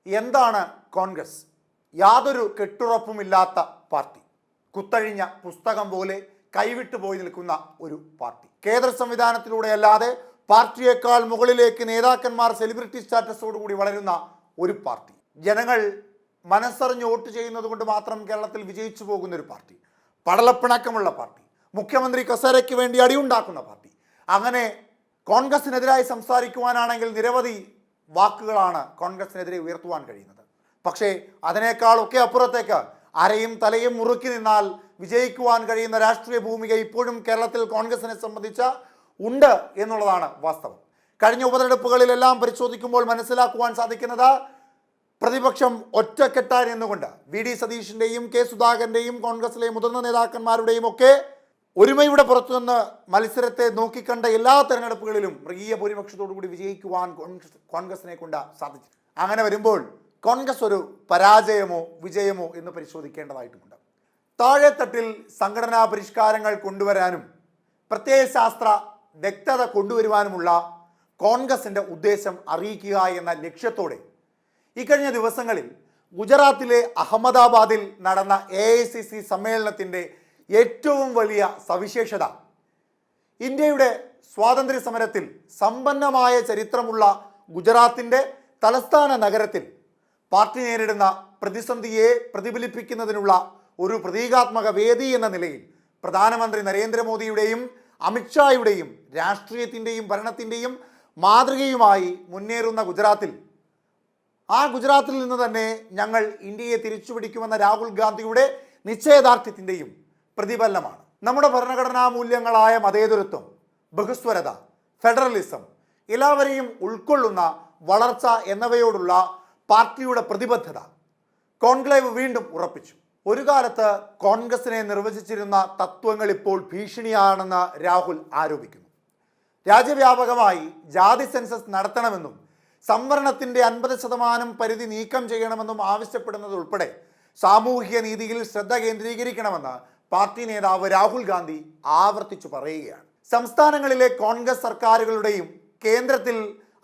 എന്താണ് കോൺഗ്രസ്? യാതൊരു കെട്ടുറപ്പുമില്ലാത്ത പാർട്ടി, കുത്തഴിഞ്ഞ പുസ്തകം പോലെ കൈവിട്ടു പോയി നിൽക്കുന്ന ഒരു പാർട്ടി. കേന്ദ്ര സംവിധാനത്തിലൂടെയല്ലാതെ പാർട്ടിയേക്കാൾ മുകളിലേക്ക് നേതാക്കന്മാർ സെലിബ്രിറ്റി സ്റ്റാറ്റസോടുകൂടി വളരുന്ന ഒരു പാർട്ടി. ജനങ്ങൾ മനസ്സറിഞ്ഞ് വോട്ട് ചെയ്യുന്നത് കൊണ്ട് മാത്രം കേരളത്തിൽ വിജയിച്ചു പോകുന്ന ഒരു പാർട്ടി. പടലപ്പിണക്കമുള്ള പാർട്ടി, മുഖ്യമന്ത്രി കസേരയ്ക്ക് വേണ്ടി അടിയുണ്ടാക്കുന്ന പാർട്ടി. അങ്ങനെ കോൺഗ്രസിനെതിരായി സംസാരിക്കുവാനാണെങ്കിൽ നിരവധി വാക്കുകളാണ് കോൺഗ്രസിനെതിരെ ഉയർത്തുവാൻ കഴിയുന്നത്. പക്ഷേ അതിനേക്കാളൊക്കെ അപ്പുറത്തേക്ക് അരയും തലയും മുറുക്കി നിന്നാൽ വിജയിക്കുവാൻ കഴിയുന്ന രാഷ്ട്രീയ ഭൂമിക ഇപ്പോഴും കേരളത്തിൽ കോൺഗ്രസിനെ സംബന്ധിച്ച ഉണ്ട് എന്നുള്ളതാണ് വാസ്തവം. കഴിഞ്ഞ ഉപതെരഞ്ഞെടുപ്പുകളിലെല്ലാം പരിശോധിക്കുമ്പോൾ മനസ്സിലാക്കുവാൻ സാധിക്കുന്നത് പ്രതിപക്ഷം ഒറ്റക്കെട്ടായി നിന്നുകൊണ്ട് വി.ഡി. സതീഷിൻ്റെയും കെ. സുധാകരൻ്റെയും കോൺഗ്രസിലെ മുതിർന്ന നേതാക്കന്മാരുടെയും ഒക്കെ ഒരുമയുടെ പുറത്തുനിന്ന് മത്സരത്തെ നോക്കിക്കണ്ട എല്ലാ തെരഞ്ഞെടുപ്പുകളിലും മൃഗീയ ഭൂരിപക്ഷത്തോടുകൂടി വിജയിക്കുവാൻ കോൺഗ്രസിനെ കൊണ്ട് സാധിച്ചു. അങ്ങനെ വരുമ്പോൾ കോൺഗ്രസ് ഒരു പരാജയമോ വിജയമോ എന്ന് പരിശോധിക്കേണ്ടതായിട്ടുമുണ്ട്. താഴെത്തട്ടിൽ സംഘടനാ പരിഷ്കാരങ്ങൾ കൊണ്ടുവരാനും പ്രത്യയശാസ്ത്ര വ്യക്തത കൊണ്ടുവരുവാനുമുള്ള കോൺഗ്രസിൻ്റെ ഉദ്ദേശം അറിയിക്കുക എന്ന ലക്ഷ്യത്തോടെ ഇക്കഴിഞ്ഞ ദിവസങ്ങളിൽ ഗുജറാത്തിലെ അഹമ്മദാബാദിൽ നടന്ന AICC സമ്മേളനത്തിൻ്റെ ഏറ്റവും വലിയ സവിശേഷത ഇന്ത്യയുടെ സ്വാതന്ത്ര്യ സമരത്തിൽ സമ്പന്നമായ ചരിത്രമുള്ള ഗുജറാത്തിൻ്റെ തലസ്ഥാന നഗരത്തിൽ പാർട്ടി നേരിടുന്ന പ്രതിസന്ധിയെ പ്രതിഫലിപ്പിക്കുന്നതിനുള്ള ഒരു പ്രതീകാത്മക വേദി എന്ന നിലയിൽ പ്രധാനമന്ത്രി നരേന്ദ്രമോദിയുടെയും അമിത്ഷായുടെയും രാഷ്ട്രീയത്തിൻ്റെയും ഭരണത്തിൻ്റെയും മാതൃകയുമായി മുന്നേറുന്ന ഗുജറാത്തിൽ, ആ ഗുജറാത്തിൽ നിന്ന് തന്നെ ഞങ്ങൾ ഇന്ത്യയെ തിരിച്ചുപിടിക്കുമെന്ന രാഹുൽ ഗാന്ധിയുടെ നിശ്ചയദാർഢ്യത്തിൻ്റെയും പ്രതിഫലനമാണ്. നമ്മുടെ ഭരണഘടനാ മൂല്യങ്ങളായ മതേതരത്വം, ബഹുസ്വരത, ഫെഡറലിസം എല്ലാവരെയും ഉൾക്കൊള്ളുന്ന വളർച്ച എന്നിവയോടുള്ള പാർട്ടിയുടെ പ്രതിബദ്ധത കോൺക്ലേവ് വീണ്ടും ഉറപ്പിച്ചു. ഒരു കാലത്ത് കോൺഗ്രസിനെ നിർവചിച്ചിരുന്ന തത്വങ്ങൾ ഇപ്പോൾ ഭീഷണിയാണെന്ന് രാഹുൽ ആരോപിക്കുന്നു. രാജ്യവ്യാപകമായി ജാതി സെൻസസ് നടത്തണമെന്നും സംവരണത്തിൻ്റെ 50% പരിധി നീക്കം ചെയ്യണമെന്നും ആവശ്യപ്പെടുന്നത് ഉൾപ്പെടെ സാമൂഹിക നീതിയിൽ ശ്രദ്ധ കേന്ദ്രീകരിക്കണമെന്ന് പാർട്ടി നേതാവ് രാഹുൽ ഗാന്ധി ആവർത്തിച്ചു പറയുകയാണ്. സംസ്ഥാനങ്ങളിലെ കോൺഗ്രസ് സർക്കാരുകളുടെയും കേന്ദ്രത്തിൽ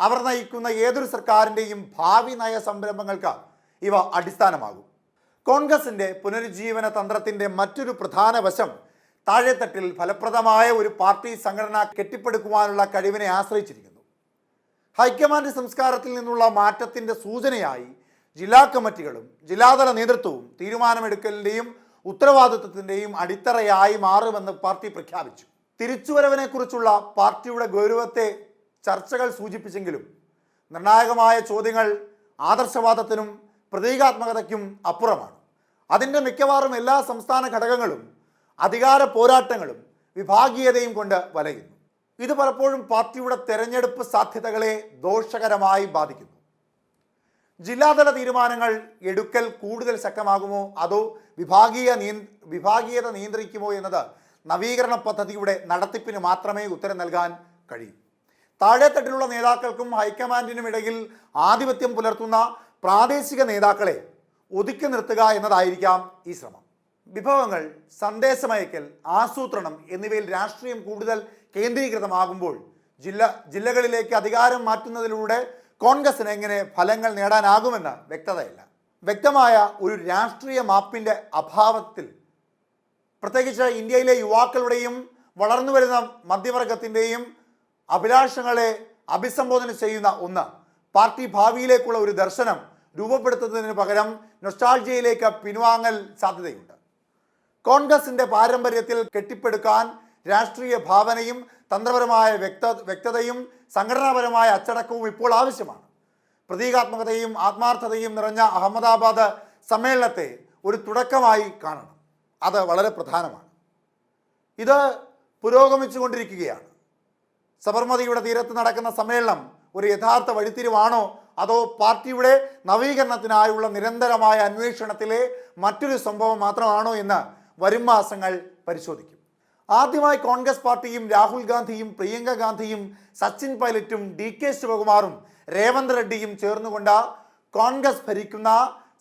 അവർ നയിക്കുന്ന ഏതൊരു സർക്കാരിൻ്റെയും ഭാവി നയ സംരംഭങ്ങൾക്ക് ഇവ അടിസ്ഥാനമാകും. കോൺഗ്രസിൻ്റെ പുനരുജ്ജീവന തന്ത്രത്തിൻ്റെ മറ്റൊരു പ്രധാന വശം താഴെത്തട്ടിൽ ഫലപ്രദമായ ഒരു പാർട്ടി സംഘടന കെട്ടിപ്പടുക്കുവാനുള്ള കഴിവിനെ ആശ്രയിച്ചിരിക്കുന്നു. ഹൈക്കമാൻഡ് സംസ്കാരത്തിൽ നിന്നുള്ള മാറ്റത്തിൻ്റെ സൂചനയായി ജില്ലാ കമ്മിറ്റികളും ജില്ലാതല നേതൃത്വവും തീരുമാനമെടുക്കലിൻ്റെയും ഉത്തരവാദിത്വത്തിൻ്റെയും അടിത്തറയായി മാറുമെന്ന് പാർട്ടി പ്രഖ്യാപിച്ചു. തിരിച്ചുവരവിനെക്കുറിച്ചുള്ള പാർട്ടിയുടെ ഗൗരവത്തെ ചർച്ചകൾ സൂചിപ്പിച്ചെങ്കിലും നിർണായകമായ ചോദ്യങ്ങൾ ആദർശവാദത്തിനും പ്രതീകാത്മകതയ്ക്കും അപ്പുറമാണ്. അതിൻ്റെ മിക്കവാറും എല്ലാ സംസ്ഥാന ഘടകങ്ങളും അധികാര പോരാട്ടങ്ങളും വിഭാഗീയതയും കൊണ്ട് വലയുന്നു. ഇത് പലപ്പോഴും പാർട്ടിയുടെ തെരഞ്ഞെടുപ്പ് സാധ്യതകളെ ദോഷകരമായി ബാധിക്കുന്നു. ജില്ലാതല തീരുമാനങ്ങൾ എടുക്കൽ കൂടുതൽ ശക്തമാകുമോ അതോ വിഭാഗീയത നിയന്ത്രിക്കുമോ എന്നത് നവീകരണ പദ്ധതിയുടെ നടത്തിപ്പിന് മാത്രമേ ഉത്തരം നൽകാൻ കഴിയൂ. താഴെത്തട്ടിലുള്ള നേതാക്കൾക്കും ഹൈക്കമാൻഡിനും ഇടയിൽ ആധിപത്യം പുലർത്തുന്ന പ്രാദേശിക നേതാക്കളെ ഒതുക്കി നിർത്തുക എന്നതായിരിക്കാം ഈ ശ്രമം. വിഭവങ്ങൾ, സന്ദേശമയക്കൽ, ആസൂത്രണം എന്നിവയിൽ രാഷ്ട്രീയം കൂടുതൽ കേന്ദ്രീകൃതമാകുമ്പോൾ ജില്ലകളിലേക്ക് അധികാരം മാറ്റുന്നതിലൂടെ കോൺഗ്രസിന് എങ്ങനെ ഫലങ്ങൾ നേടാനാകുമെന്ന് വ്യക്തതയില്ല. വ്യക്തമായ ഒരു രാഷ്ട്രീയ മാപ്പിൻ്റെ അഭാവത്തിൽ പ്രത്യേകിച്ച് ഇന്ത്യയിലെ യുവാക്കളുടെയും വളർന്നു വരുന്ന മധ്യവർഗത്തിൻ്റെയും അഭിലാഷങ്ങളെ അഭിസംബോധന ചെയ്യുന്ന ഒന്ന് പാർട്ടി ഭാവിയിലേക്കുള്ള ഒരു ദർശനം രൂപപ്പെടുത്തുന്നതിന് പകരം നൊസ്റ്റാൾജിയയിലേക്ക് പിൻവാങ്ങൽ സാധ്യതയുണ്ട്. കോൺഗ്രസിൻ്റെ പാരമ്പര്യത്തിൽ കെട്ടിപ്പടുക്കാൻ രാഷ്ട്രീയ ഭാവനയും തന്ത്രപരമായ വ്യക്തതയും സംഘടനാപരമായ അച്ചടക്കവും ഇപ്പോൾ ആവശ്യമാണ്. പ്രതീകാത്മകതയും ആത്മാർത്ഥതയും നിറഞ്ഞ അഹമ്മദാബാദ് സമ്മേളനത്തെ ഒരു തുടക്കമായി കാണണം. അത് വളരെ പ്രധാനമാണ്. ഇത് പുരോഗമിച്ചുകൊണ്ടിരിക്കുകയാണ്. സബർമതിയുടെ തീരത്ത് നടക്കുന്ന സമ്മേളനം ഒരു യഥാർത്ഥ വഴിത്തിരിവാണോ അതോ പാർട്ടിയുടെ നവീകരണത്തിനായുള്ള നിരന്തരമായ അന്വേഷണത്തിലെ മറ്റൊരു സംഭവം മാത്രമാണോ എന്ന് വരും മാസങ്ങൾ പരിശോധിക്കും. ആദ്യമായി കോൺഗ്രസ് പാർട്ടിയും രാഹുൽ ഗാന്ധിയും പ്രിയങ്ക ഗാന്ധിയും സച്ചിൻ പൈലറ്റും DK ശിവകുമാറും രേവന്ത് റെഡ്ഡിയും ചേർന്നുകൊണ്ട് കോൺഗ്രസ് ഭരിക്കുന്ന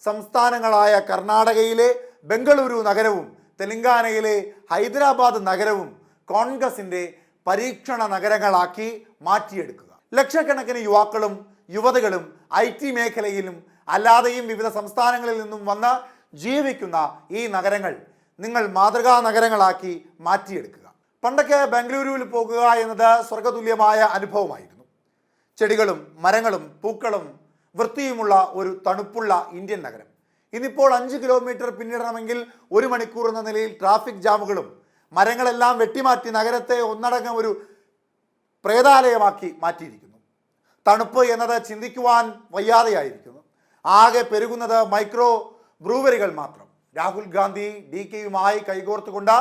സംസ്ഥാനങ്ങളായ കർണാടകയിലെ ബംഗളൂരു നഗരവും തെലങ്കാനയിലെ ഹൈദരാബാദ് നഗരവും കോൺഗ്രസിൻ്റെ പരീക്ഷണ നഗരങ്ങളാക്കി മാറ്റിയെടുക്കുക. ലക്ഷക്കണക്കിന് യുവാക്കളും യുവതികളും IT മേഖലയിലും അല്ലാതെയും വിവിധ സംസ്ഥാനങ്ങളിൽ നിന്നും വന്ന് ജീവിക്കുന്ന ഈ നഗരങ്ങൾ നിങ്ങൾ മാതൃകാ നഗരങ്ങളാക്കി മാറ്റിയെടുക്കുക. പണ്ടൊക്കെ ബംഗളൂരുവിൽ പോകുക എന്നത് സ്വർഗതുല്യമായ അനുഭവമായിരുന്നു. ചെടികളും മരങ്ങളും പൂക്കളും വൃത്തിയുമുള്ള ഒരു തണുപ്പുള്ള ഇന്ത്യൻ നഗരം. ഇന്നിപ്പോൾ 5 കിലോമീറ്റർ പിന്നിടണമെങ്കിൽ 1 മണിക്കൂർ എന്ന നിലയിൽ ട്രാഫിക് ജാമുകളും മരങ്ങളെല്ലാം വെട്ടിമാറ്റി നഗരത്തെ ഒന്നടങ്കം ഒരു പ്രേതാലയമാക്കി മാറ്റിയിരിക്കുന്നു. തണുപ്പ് എന്നത് ചിന്തിക്കുവാൻ വയ്യാതെയായിരിക്കുന്നു. ആകെ പെരുകുന്നത് മൈക്രോ ബ്രൂവറികൾ മാത്രം. രാഹുൽ ഗാന്ധി DKയുമായി കൈകോർത്തുകൊണ്ട്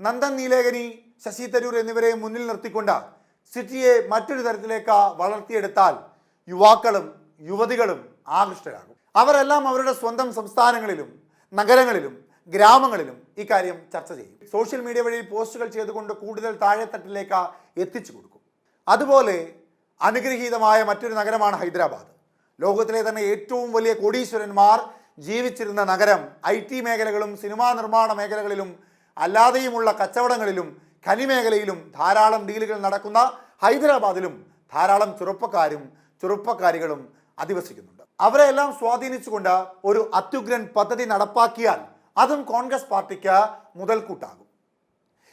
നന്ദൻ നീലേകനി, ശശി തരൂർ എന്നിവരെ മുന്നിൽ നിർത്തിക്കൊണ്ട് സിറ്റിയെ മറ്റൊരു തരത്തിലേക്ക് വളർത്തിയെടുത്താൽ യുവാക്കളും യുവതികളും ആകൃഷ്ടരാകും. അവരെല്ലാം അവരുടെ സ്വന്തം സംസ്ഥാനങ്ങളിലും നഗരങ്ങളിലും ഗ്രാമങ്ങളിലും ഇക്കാര്യം ചർച്ച ചെയ്യും. സോഷ്യൽ മീഡിയ വഴി പോസ്റ്റുകൾ ചെയ്തുകൊണ്ട് കൂടുതൽ താഴെത്തട്ടിലേക്ക് എത്തിച്ചു കൊടുക്കും. അതുപോലെ അനുഗ്രഹീതമായ മറ്റൊരു നഗരമാണ് ഹൈദരാബാദ്. ലോകത്തിലെ തന്നെ ഏറ്റവും വലിയ കോടീശ്വരന്മാർ ജീവിച്ചിരുന്ന നഗരം. IT മേഖലകളും സിനിമാ നിർമ്മാണ മേഖലകളിലും അല്ലാതെയുമുള്ള കച്ചവടങ്ങളിലും ഖനിമേഖലയിലും ധാരാളം ഡീലുകൾ നടക്കുന്ന ഹൈദരാബാദിലും ധാരാളം ചെറുപ്പക്കാരികളും അധിവസിക്കുന്നുണ്ട്. അവരെല്ലാം സ്വാധീനിച്ചുകൊണ്ട് ഒരു അത്യുഗ്രൻ പദ്ധതി നടപ്പാക്കിയാൽ അതും കോൺഗ്രസ് പാർട്ടിക്ക് മുതൽക്കൂട്ടാകും.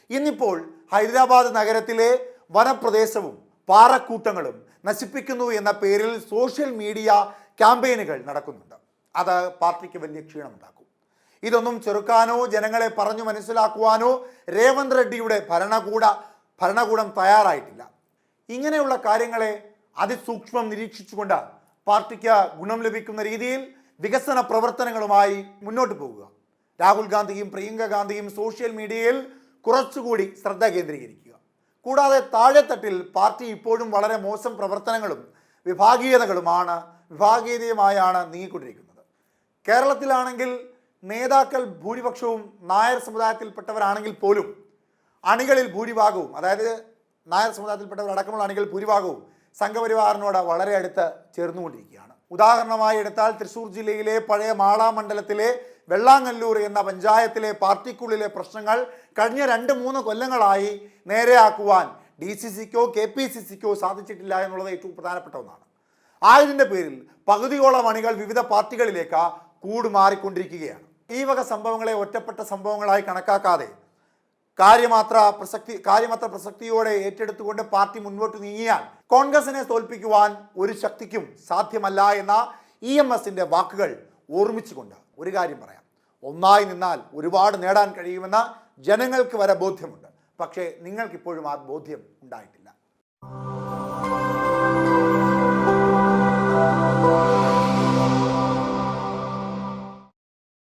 ഇന്നിപ്പോൾ ഹൈദരാബാദ് നഗരത്തിലെ വനപ്രദേശവും പാറക്കൂട്ടങ്ങളും നശിപ്പിക്കുന്നു എന്ന പേരിൽ സോഷ്യൽ മീഡിയ ക്യാമ്പയിനുകൾ നടക്കുന്നുണ്ട്. അത് പാർട്ടിക്ക് വലിയ ക്ഷീണമുണ്ടാക്കും. ഇതൊന്നും ചെറുക്കാനോ ജനങ്ങളെ പറഞ്ഞു മനസ്സിലാക്കുവാനോ രേവന്ത് റെഡ്ഡിയുടെ ഭരണകൂടം തയ്യാറായിട്ടില്ല. ഇങ്ങനെയുള്ള കാര്യങ്ങളെ അതിസൂക്ഷ്മം നിരീക്ഷിച്ചുകൊണ്ട് പാർട്ടിക്ക് ഗുണം ലഭിക്കുന്ന രീതിയിൽ വികസന പ്രവർത്തനങ്ങളുമായി മുന്നോട്ട് പോകുക. രാഹുൽ ഗാന്ധിയും പ്രിയങ്ക ഗാന്ധിയും സോഷ്യൽ മീഡിയയിൽ കുറച്ചുകൂടി ശ്രദ്ധ കേന്ദ്രീകരിക്കുക. കൂടാതെ താഴെത്തട്ടിൽ പാർട്ടി ഇപ്പോഴും വളരെ മോശം പ്രവർത്തനങ്ങളും വിഭാഗീയതയുമായാണ് നീങ്ങിക്കൊണ്ടിരിക്കുന്നത്. കേരളത്തിലാണെങ്കിൽ നേതാക്കൾ ഭൂരിപക്ഷവും നായർ സമുദായത്തിൽപ്പെട്ടവരാണെങ്കിൽ പോലും അണികളിൽ ഭൂരിഭാഗവും, അതായത് നായർ സമുദായത്തിൽപ്പെട്ടവരടക്കമുള്ള അണികൾ ഭൂരിഭാഗവും സംഘപരിവാറിനോട് വളരെ അടുത്ത് ചേർന്നുകൊണ്ടിരിക്കുകയാണ്. ഉദാഹരണമായി എടുത്താൽ തൃശ്ശൂർ ജില്ലയിലെ പഴയ മാള മണ്ഡലത്തിലെ വെള്ളാങ്ങല്ലൂർ എന്ന പഞ്ചായത്തിലെ പാർട്ടിക്കുള്ളിലെ പ്രശ്നങ്ങൾ കഴിഞ്ഞ 2-3 കൊല്ലങ്ങളായി നേരെയാക്കുവാൻ DCCക്കോ KPCCക്കോ സാധിച്ചിട്ടില്ല എന്നുള്ളത് ഏറ്റവും പ്രധാനപ്പെട്ട ഒന്നാണ്. ആയതിൻ്റെ പേരിൽ പകുതിയോളം അണികൾ വിവിധ പാർട്ടികളിലേക്ക് കൂടുമാറിക്കൊണ്ടിരിക്കുകയാണ്. ഈ വക സംഭവങ്ങളെ ഒറ്റപ്പെട്ട സംഭവങ്ങളായി കണക്കാക്കാതെ കാര്യമാത്ര പ്രസക്തിയോടെ ഏറ്റെടുത്തുകൊണ്ട് പാർട്ടി മുന്നോട്ട് നീങ്ങിയാൽ കോൺഗ്രസിനെ തോൽപ്പിക്കുവാൻ ഒരു ശക്തിക്കും സാധ്യമല്ല എന്ന EMSന്റെ വാക്കുകൾ ഓർമ്മിച്ചുകൊണ്ട് ഒരു കാര്യം പറയാം. ഒന്നായി നിന്നാൽ ഒരുപാട് നേടാൻ കഴിയുമെന്ന് ജനങ്ങൾക്ക് വരെ ബോധ്യമുണ്ട്. പക്ഷേ നിങ്ങൾക്കിപ്പോഴും ആ ബോധ്യം ഉണ്ടായിട്ടില്ല.